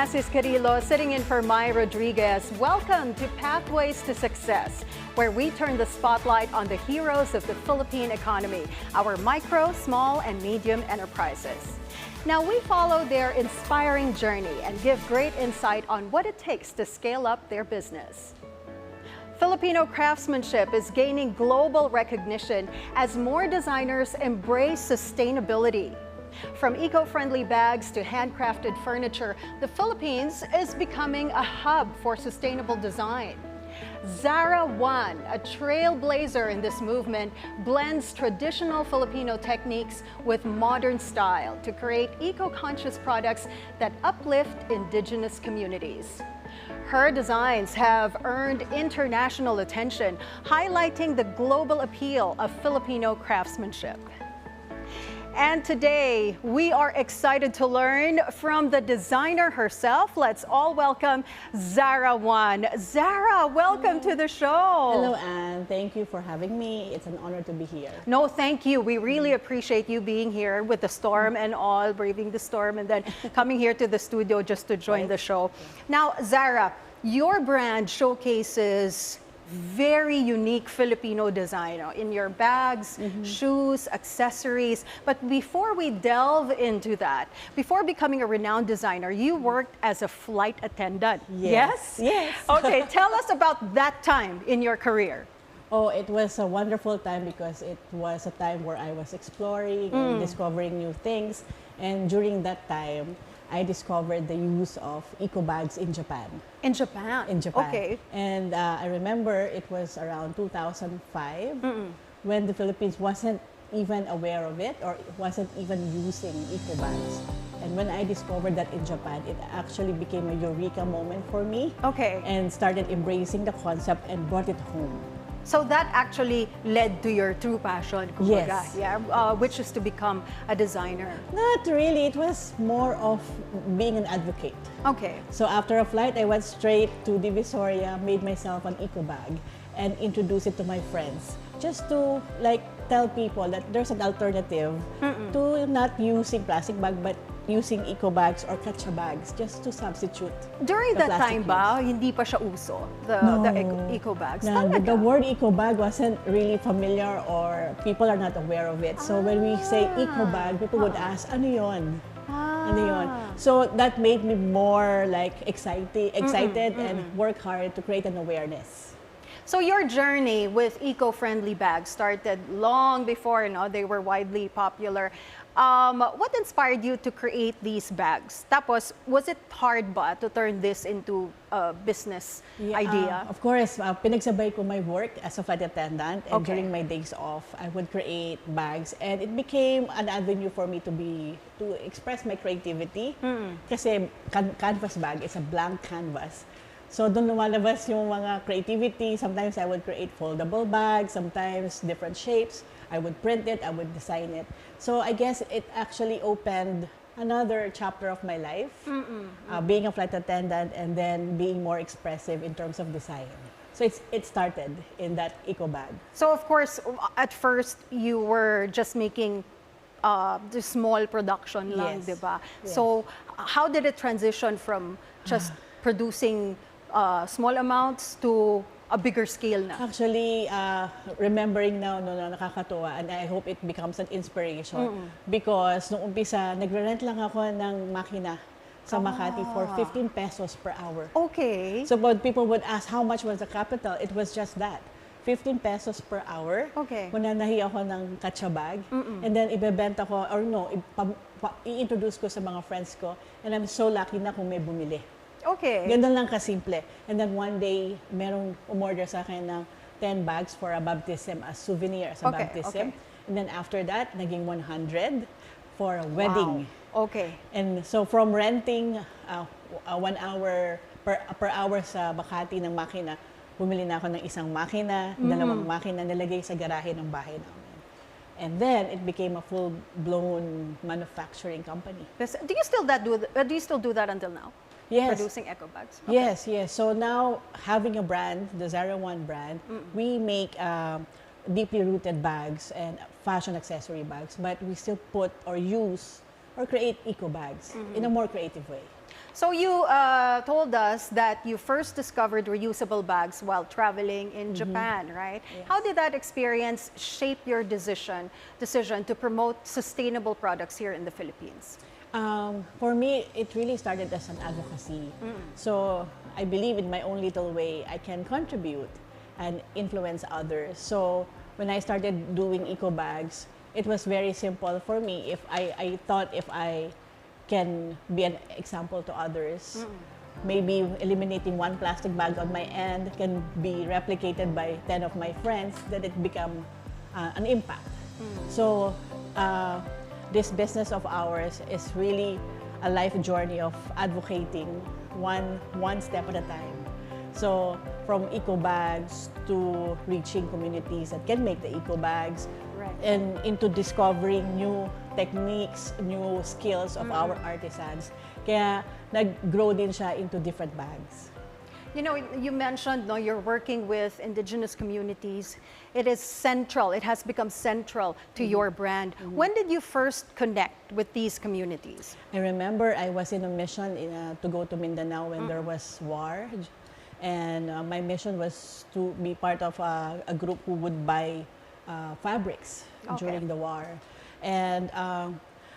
Asis-Carilo sitting in for Mai Rodriguez. Welcome to Pathways to Success, where we turn the spotlight on the heroes of the Philippine economy, our micro, small, and medium enterprises. Now, we follow their inspiring journey and give great insight on what it takes to scale up their business. Filipino craftsmanship is gaining global recognition as more designers embrace sustainability. From eco-friendly bags to handcrafted furniture, the Philippines is becoming a hub for sustainable design. Zarah Juan, a trailblazer in this movement, blends traditional Filipino techniques with modern style to create eco-conscious products that uplift indigenous communities. Her designs have earned international attention, highlighting the global appeal of Filipino craftsmanship. And today, we are excited to learn from the designer herself. Let's all welcome Zarah Juan. Zarah, welcome to the show. Hello, Anne. Thank you for having me. It's an honor to be here. No, thank you. We really appreciate you being here with the storm and all, braving the storm, and then coming here to the studio just to join the show. Now, Zarah, your brand showcases very unique Filipino design in your bags, shoes, accessories. But before we delve into that, before becoming a renowned designer, you worked as a flight attendant. Yes. Yes. Okay, tell us about that time in your career. Oh, it was a wonderful time because it was a time where I was exploring and discovering new things. And during that time, I discovered the use of eco bags in Japan. In Japan? In Japan. Okay. And I remember it was around 2005 when the Philippines wasn't even aware of it or wasn't even using eco bags. And when I discovered that in Japan, it actually became a eureka moment for me. Okay. And started embracing the concept and brought it home. So that actually led to your true passion, kumbaga, yes. Which is to become a designer. Not really. It was more of being an advocate. Okay. So after a flight, I went straight to Divisoria, made myself an eco bag, and introduced it to my friends, just to tell people that there's an alternative to not using plastic bag, but using eco bags or katsa bags just to substitute. During the that time plastic ba, hindi pa siya uso, the eco bags? No, the word eco bag wasn't really familiar or people are not aware of it. So when we say eco bag, people would ask, ano yon? Ano yon? So that made me more excited and work hard to create an awareness. So your journey with eco-friendly bags started long before they were widely popular. What inspired you to create these bags? Tapos, was it hard ba to turn this into a business idea? Of course, pinagsabay ko my work as a flight attendant, and during my days off, I would create bags, and it became an avenue for me to express my creativity. Kasi canvas bag is a blank canvas. So doon lumalabas yung mga creativity. Sometimes I would create foldable bags, sometimes different shapes. I would print it, I would design it. So I guess it actually opened another chapter of my life, being a flight attendant and then being more expressive in terms of design. So it started in that eco bag. So of course, at first you were just making the small production lang, diba? Yes. So how did it transition from just producing small amounts to a bigger scale na? Actually, remembering now, nakakatuwa, and I hope it becomes an inspiration. Because nung umpisa, nagre-rent lang ako ng makina sa Makati for 15 pesos per hour. Okay. So when people would ask how much was the capital, it was just that. 15 pesos per hour. Okay. Mananahi ako ng katsa bag. And then ibebenta ko, or i-introduce ko sa mga friends ko. And I'm so lucky na kung may bumili. Okay. Ganun lang kasimple. And then one day, merong umorder sa akin ng 10 bags for a baptism, as souvenir, as a baptism. And then after that, naging 100 for a wedding. Wow. Okay. And so from renting 1 hour per hour sa Makati ng makina, bumili na ako ng isang makina, dalawang makina, nilagay sa garahe ng bahay namin. And then it became a full-blown manufacturing company. Do you still do that until now? Yes. Producing eco bags? Okay. Yes, yes. So now, having a brand, the Zarah Juan brand, we make deeply rooted bags and fashion accessory bags, but we still put or use or create eco bags in a more creative way. So you told us that you first discovered reusable bags while traveling in Japan, right? Yes. How did that experience shape your decision to promote sustainable products here in the Philippines? For me, it really started as an advocacy. So I believe in my own little way, I can contribute and influence others. So when I started doing eco bags, it was very simple for me. If I thought if I can be an example to others, maybe eliminating one plastic bag on my end can be replicated by 10 of my friends, then it become an impact. So this business of ours is really a life journey of advocating one step at a time. So from eco bags to reaching communities that can make the eco bags, and into discovering new techniques, new skills of our artisans. Kaya nag-grow din siya into different bags. You know, you mentioned you're working with indigenous communities. It is central, it has become central to your brand. When did you first connect with these communities? I remember I was in a mission to go to Mindanao when there was war. And my mission was to be part of a group who would buy fabrics during the war. And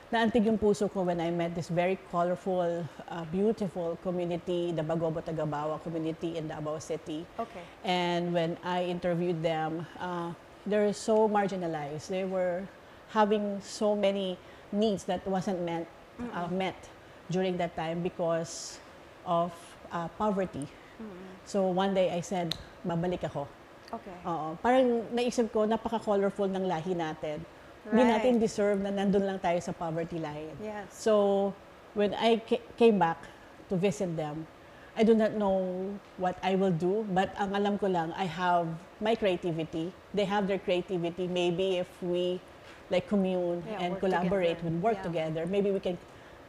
naantig yung puso ko when I met this very colorful, beautiful community, the Bagobo Tagabawa community in Davao City. Okay. And when I interviewed them, they're so marginalized. They were having so many needs that wasn't met during that time because of poverty. So one day I said, babalik ako. Okay. Parang naisip ko, napaka-colorful ng lahi natin. Hindi natin deserve na nandun lang tayo sa poverty line. Yes. So, when I came back to visit them, I do not know what I will do, but ang alam ko lang, I have my creativity. They have their creativity. Maybe if we like commune and collaborate and work together, maybe we can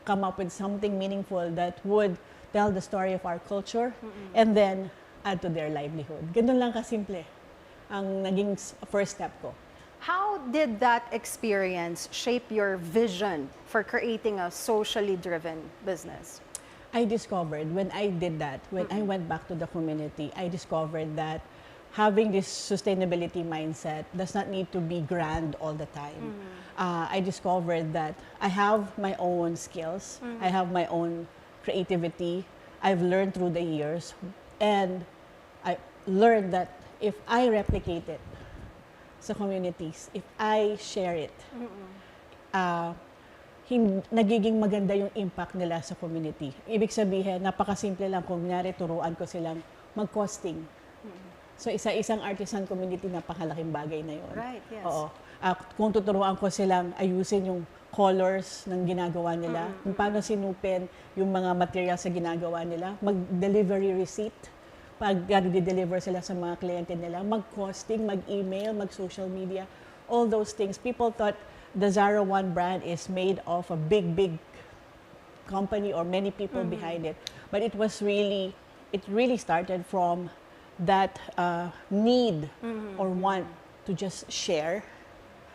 come up with something meaningful that would tell the story of our culture and then add to their livelihood. Ganun lang kasimple ang naging first step ko. How did that experience shape your vision for creating a socially driven business? I discovered when I did that, when I went back to the community, I discovered that having this sustainability mindset does not need to be grand all the time. I discovered that I have my own skills, I have my own creativity, I've learned through the years, and I learned that if I replicate it sa communities, if I share it, nagiging maganda yung impact nila sa community. Ibig sabihin, napakasimple lang kung kunyari turuan ko silang mag-costing. So isa-isang artisan community, napakalaking bagay na yun. Right, yes. Oo. Kung tuturuan ko silang ayusin yung colors ng ginagawa nila, kung paano sinupin yung mga materials sa ginagawa nila, mag-delivery receipt, pag i-deliver sila sa mga kliyente nila, mag-costing, mag-email, mag-social media, all those things. People thought the Zarah Juan brand is made of a big company or many people behind it. But it really started from that need or want to just share,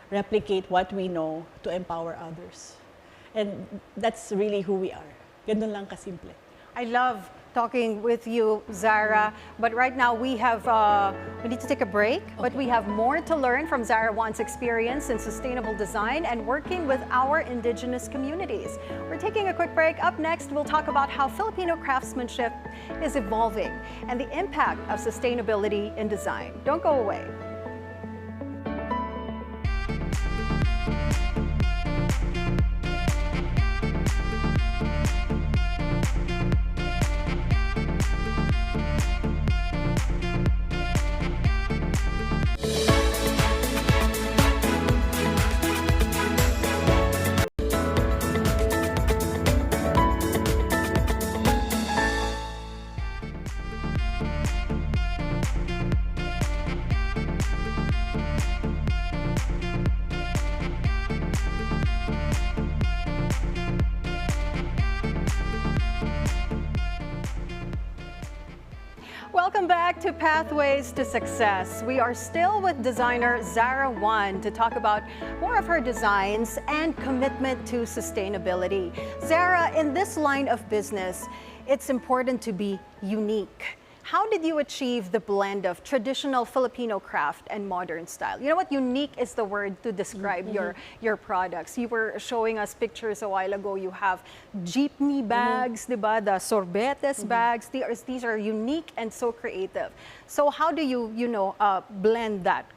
replicate what we know to empower others. And that's really who we are. Ganun lang kasimple. I love talking with you, Zarah, but right now we need to take a break, but we have more to learn from Zarah Juan's experience in sustainable design and working with our indigenous communities. We're taking a quick break. Up next, we'll talk about how Filipino craftsmanship is evolving and the impact of sustainability in design. Don't go away. Welcome back to Pathways to Success. We are still with designer Zarah Juan to talk about more of her designs and commitment to sustainability. Zarah, in this line of business, it's important to be unique. How did you achieve the blend of traditional Filipino craft and modern style? You know what? Unique is the word to describe your products. You were showing us pictures a while ago. You have jeepney bags, diba? The sorbetes bags. These are unique and so creative. So how do you, blend that?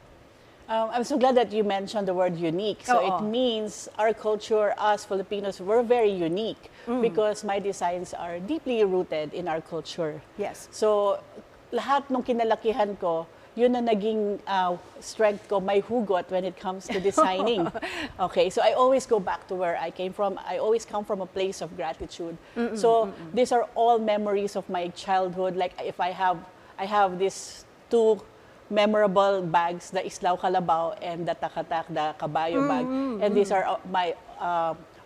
I'm so glad that you mentioned the word unique. So it means our culture, us Filipinos, we're very unique because my designs are deeply rooted in our culture. Yes. So lahat ng kinalakihan ko, yun na naging strength ko, my hugot when it comes to designing. Okay, so I always go back to where I came from. I always come from a place of gratitude. So these are all memories of my childhood. Like if I have these two memorable bags, the Islaw Kalabaw and the Takatak, the Kabayo bag. And these are my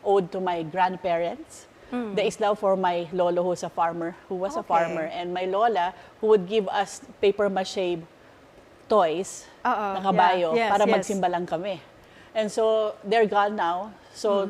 ode to my grandparents. The Islaw for my lolo who's a farmer, who was a farmer, and my lola who would give us paper mache toys na kabayo para magsimba lang kami. And so they're gone now. So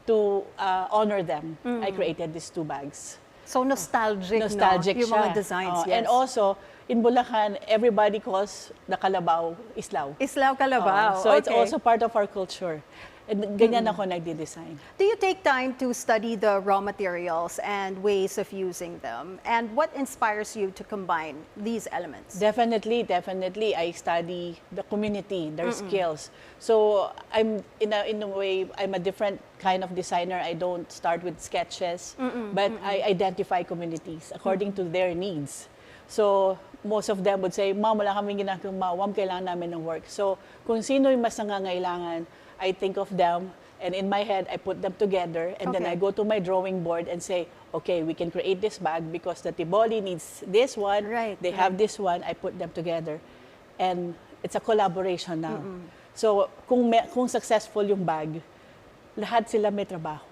to honor them, I created these two bags. So nostalgic, Nostalgic no? Yung mga siya. designs, yes. And also, in Bulacan, everybody calls the Kalabaw Islaw. Islaw Kalabaw. So it's also part of our culture. And ganyan ako nagdi-design. Do you take time to study the raw materials and ways of using them? And what inspires you to combine these elements? Definitely. I study the community, their skills. So I'm in a way, I'm a different kind of designer. I don't start with sketches, but I identify communities according to their needs. So most of them would say, Ma'am, wala kaming ginagawa, Ma'am, kailangan namin ng work. So kung sino yung mas nangangailangan, I think of them, and in my head, I put them together, and then I go to my drawing board and say, okay, we can create this bag because the Tiboli needs this one, they have this one, I put them together. And it's a collaboration now. So kung successful yung bag, lahat sila may trabaho.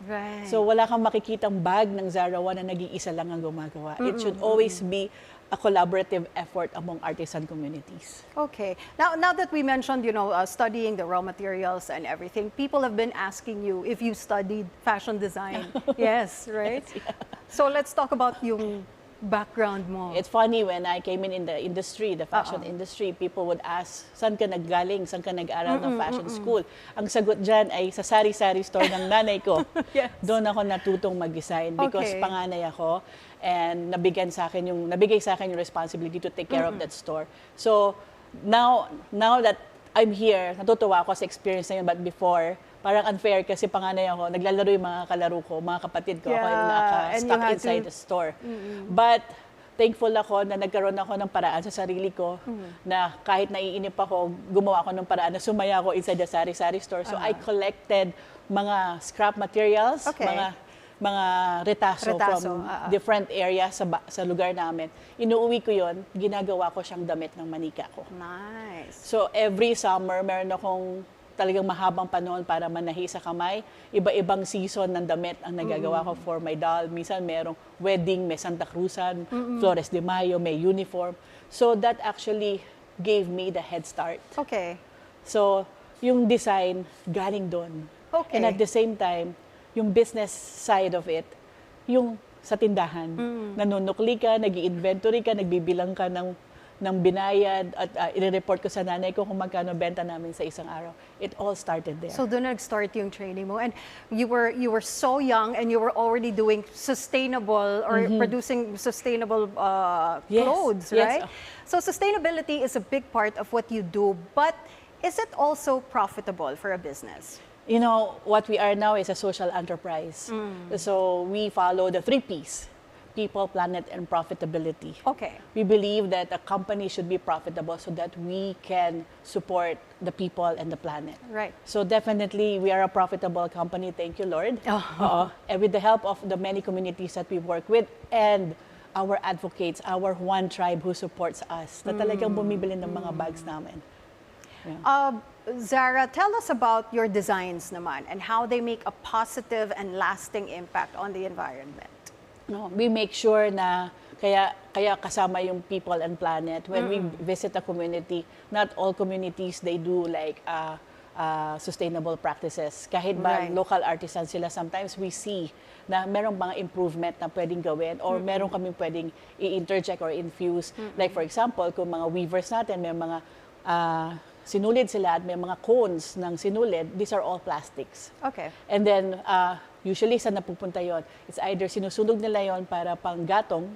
Right. So wala kang makikitang bag ng Zarah Juan na nag-iisa lang ang gumagawa. It should always be a collaborative effort among artisan communities. Okay. Now that we mentioned, studying the raw materials and everything, people have been asking you if you studied fashion design. Yes, right? Yes, yeah. So let's talk about yung background mo. It's funny when I came in the industry, the fashion industry, people would ask, saan ka naggaling? Saan ka nag-aral ng fashion school? Ang sagot dyan ay sa sari-sari store ng nanay ko. Yes. Doon ako natutong mag-design because panganay ako and nabigay sa akin yung responsibility to take care of that store. So now that I'm here, natutuwa ako sa experience na yun, but before, parang unfair kasi panganay ako, naglalaro yung mga kalaro ko, mga kapatid ko, ako yung naka-stuck inside the store. But thankful ako na nagkaroon ako ng paraan sa sarili ko na kahit naiinip ako, gumawa ako ng paraan na sumaya ako inside the sari-sari store. So I collected mga scrap materials, mga retaso from different areas sa lugar namin. Inuuwi ko yon, ginagawa ko siyang damit ng manika ko. Nice. So every summer, meron akong talagang mahabang panahon para manahi sa kamay. Iba-ibang season ng damit ang nagagawa ko for my doll. Minsan merong wedding, may Santa Cruzan, Flores de Mayo, may uniform. So that actually gave me the head start. Okay. So yung design, galing doon. Okay. And at the same time, yung business side of it, yung sa tindahan. Nanunukli ka, nag-i-inventory ka, nagbibilang ka ng binayad at i-report ko sa nanay ko kung magkano benta namin sa isang araw. It all started there. So doon nag-start yung training mo, and you were so young and you were already doing sustainable or producing sustainable clothes, right? So sustainability is a big part of what you do, but is it also profitable for a business? You know, what we are now is a social enterprise. So we follow the 3 Ps. People, planet, and profitability. Okay. We believe that a company should be profitable so that we can support the people and the planet. Right. So definitely, we are a profitable company. Thank you, Lord. And with the help of the many communities that we work with and our advocates, our one tribe who supports us, na talagang bumibili ng mga bags namin. Yeah. Zarah, tell us about your designs naman and how they make a positive and lasting impact on the environment. No, we make sure na Kaya kasama yung people and planet. When we visit a community, not all communities, they do like sustainable practices. Kahit ba local artisans sila, sometimes we see na merong mga improvement na pwedeng gawin or meron kami pwedeng i-interject or infuse. Like for example, kung mga weavers natin, may mga sinulid sila at may mga cones ng sinulid, these are all plastics. Okay. And then, usually saan napupunta yon? It's either sinusunog nila yon para panggatong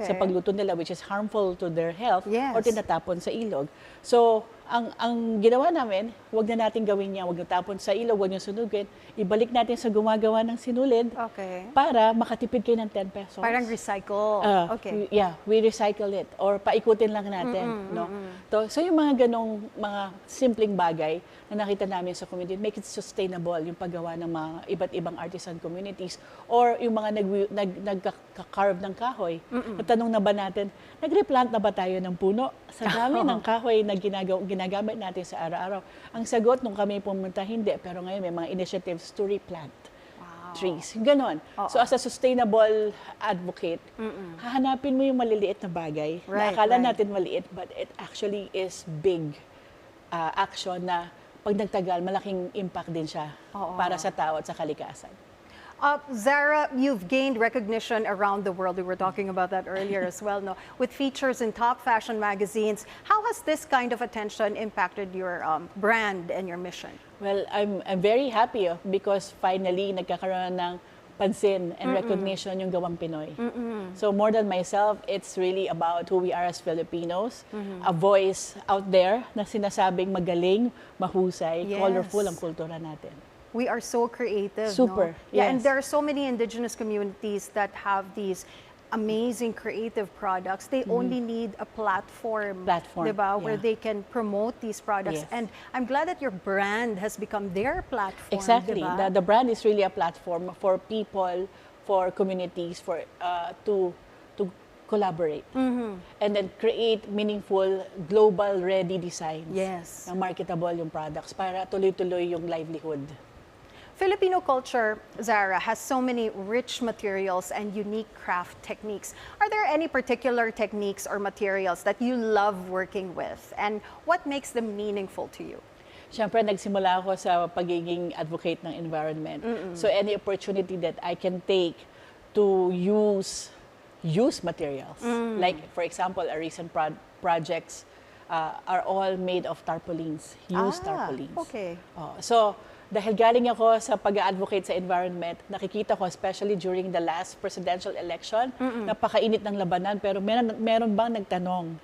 sa pagluto nila, which is harmful to their health, or tinatapon sa ilog. So, ang ginawa namin, wag na natin gawin niya, wag natapon sa ilog, wag niyo sunugin, ibalik natin sa gumagawa ng sinulid para makatipid kayo ng 10 pesos. Parang recycle. We recycle it or paikutin lang natin. No? So yung mga ganong mga simpleng bagay na nakita namin sa community, make it sustainable yung paggawa ng mga iba't ibang artisan communities or yung mga nagka-carve ng kahoy. Natanong na ba natin, nag-replant na ba tayo ng puno? Sa dami ng kahoy na ginagamit natin sa araw-araw. Ang sagot nung kami pumunta, hindi. Pero ngayon may mga initiatives to replant trees. Ganon. So as a sustainable advocate, hahanapin mo yung maliliit na bagay. Na akala natin maliit, but it actually is big action na pag nagtagal, malaking impact din siya para sa tao at sa kalikasan. Zarah, you've gained recognition around the world. We were talking about that earlier as well, no? With features in top fashion magazines. How has this kind of attention impacted your brand and your mission? Well, I'm very happy because finally nagkakaroon ng pansin and recognition yung gawang Pinoy. So more than myself, it's really about who we are as Filipinos. A voice out there na sinasabing magaling, mahusay, colorful ang kultura natin. We are so creative. Super. No? Yeah, and there are so many indigenous communities that have these amazing creative products. They only need a platform diba, where they can promote these products. And I'm glad that your brand has become their platform. Exactly. Diba? The brand is really a platform for people, for communities, for to collaborate. And then create meaningful, global-ready designs. Na marketable yung products para tuloy-tuloy yung livelihood. Filipino culture, Zarah, has so many rich materials and unique craft techniques. Are there any particular techniques or materials that you love working with? And what makes them meaningful to you? Siyempre, nagsimula ako sa pagiging advocate ng environment. So any opportunity that I can take to use materials. Like, for example, our recent projects are all made of tarpaulins, used tarpaulins. So, dahil galing ako sa pag-advocate sa environment, nakikita ko, especially during the last presidential election, napakainit ng labanan, pero meron bang nagtanong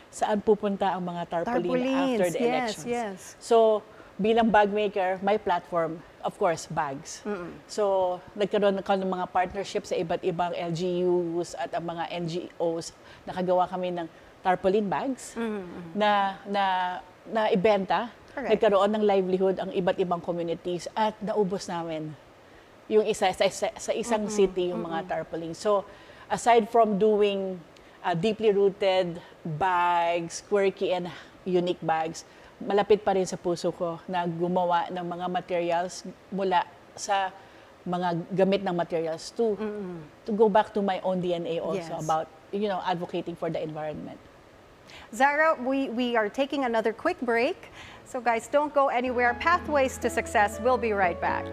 saan pupunta ang mga tarpaulin after the elections? So, bilang bag maker, my platform, of course, bags. So, nagkaroon ng mga partnerships sa iba't ibang LGUs at ang mga NGOs. Nakagawa kami ng tarpaulin bags na ibenta. Nagkaroon ng livelihood ang iba't ibang communities at naubos namin yung sa isang city yung mga tarpaulin. So, aside from doing deeply rooted bags, quirky and unique bags, malapit pa rin sa puso ko na gumawa ng mga materials mula sa mga gamit ng materials to go back to my own DNA also about advocating for the environment. Zarah, we are taking another quick break. So guys, don't go anywhere. Pathways to Success. We'll be right back.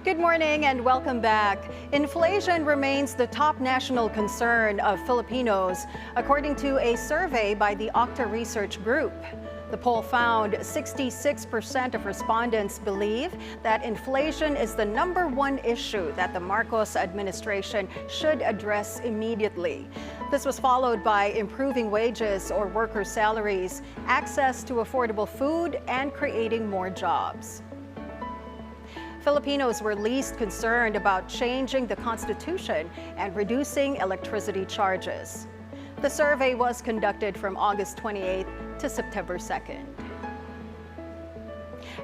Good morning and welcome back. Inflation remains the top national concern of Filipinos, according to a survey by the Octa Research Group. The poll found 66% of respondents believe that inflation is the #1 issue that the Marcos administration should address immediately. This was followed by improving wages or workers' salaries, access to affordable food, and creating more jobs. Filipinos were least concerned about changing the Constitution and reducing electricity charges. The survey was conducted from August 28th to September 2nd.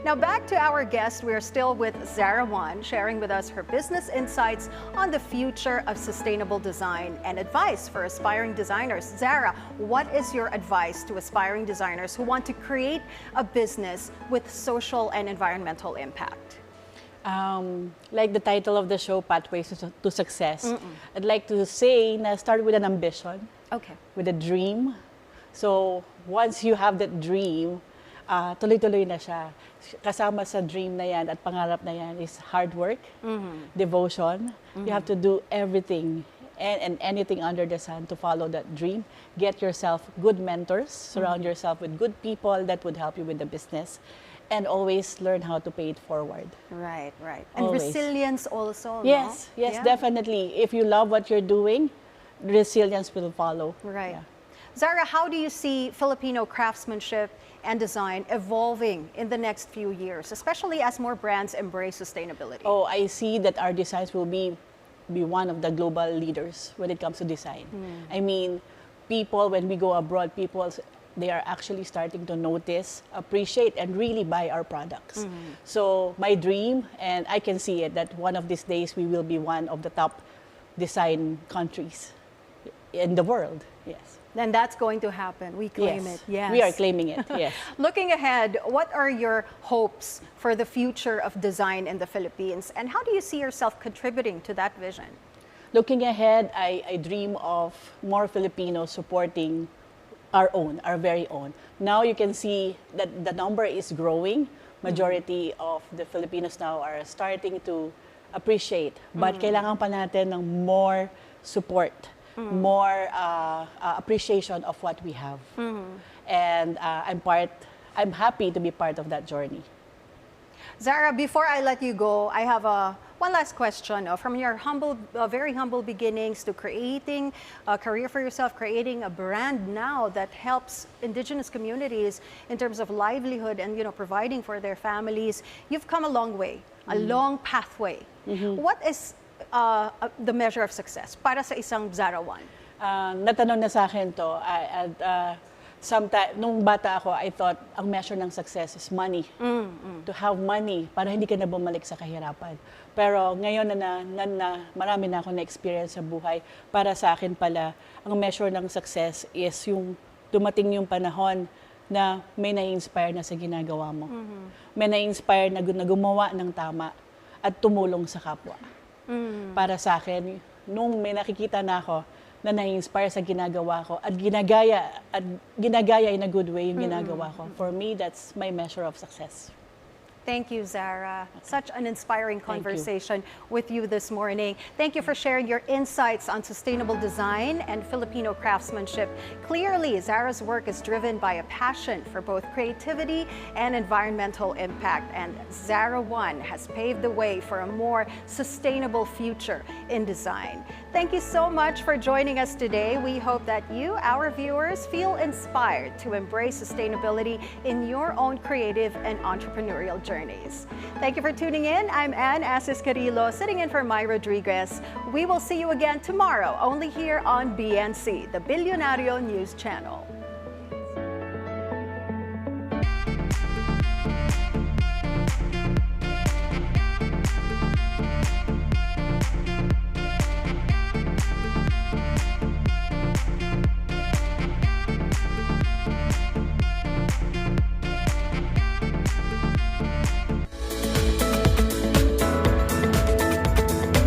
Now back to our guest, we're still with Zarah Juan, sharing with us her business insights on the future of sustainable design and advice for aspiring designers. Zarah, what is your advice to aspiring designers who want to create a business with social and environmental impact? Like the title of the show, Pathways to Success, I'd like to say na start with an ambition, with a dream. So once you have that dream, tuloy-tuloy na siya. Kasama sa dream na yan at pangarap na yan is hard work, devotion. You have to do everything and anything under the sun to follow that dream. Get yourself good mentors, surround yourself with good people that would help you with the business. And always learn how to pay it forward. Right. And Always. Resilience also, Yes, no? yes, definitely. If you love what you're doing, resilience will follow. Right. Yeah. Zarah, how do you see Filipino craftsmanship and design evolving in the next few years, especially as more brands embrace sustainability? Oh, I see that our designs will be one of the global leaders when it comes to design. I mean, people, when we go abroad, they are actually starting to notice, appreciate, and really buy our products. So my dream, and I can see it, that one of these days we will be one of the top design countries in the world. Yes. Then that's going to happen. We claim it. Yes. We are claiming it. Yes. Looking ahead, what are your hopes for the future of design in the Philippines, and how do you see yourself contributing to that vision? Looking ahead, I dream of more Filipinos supporting our very own. Now you can see that the number is growing. Majority of the Filipinos now are starting to appreciate. But kailangan pa natin ng more support, more appreciation of what we have. And I'm happy to be part of that journey. Zarah, before I let you go, I have one last question. From your very humble beginnings to creating a career for yourself, creating a brand now that helps indigenous communities in terms of livelihood and providing for their families, you've come a long way, a long pathway. What is the measure of success para sa isang Zarah Juan? Natanong na sa akin to. Nung bata ako, I thought ang measure ng success is money. To have money para hindi ka na bumalik sa kahirapan. Pero ngayon na marami na ako na-experience sa buhay, para sa akin pala, ang measure ng success is yung dumating yung panahon na may na-inspire na sa ginagawa mo. May na-inspire na gumawa ng tama at tumulong sa kapwa. Para sa akin, nung may nakikita na ako, na na-inspire sa ginagawa ko at ginagaya in a good way yung ginagawa ko. For me, that's my measure of success. Thank you, Zarah. Such an inspiring conversation with you this morning. Thank you for sharing your insights on sustainable design and Filipino craftsmanship. Clearly, Zarah's work is driven by a passion for both creativity and environmental impact. And Zarah Juan has paved the way for a more sustainable future in design. Thank you so much for joining us today. We hope that you, our viewers, feel inspired to embrace sustainability in your own creative and entrepreneurial journeys. Thank you for tuning in. I'm Anne Asis-Carilo, sitting in for Mai Rodriguez. We will see you again tomorrow, only here on BNC, the Bilyonaryo News Channel.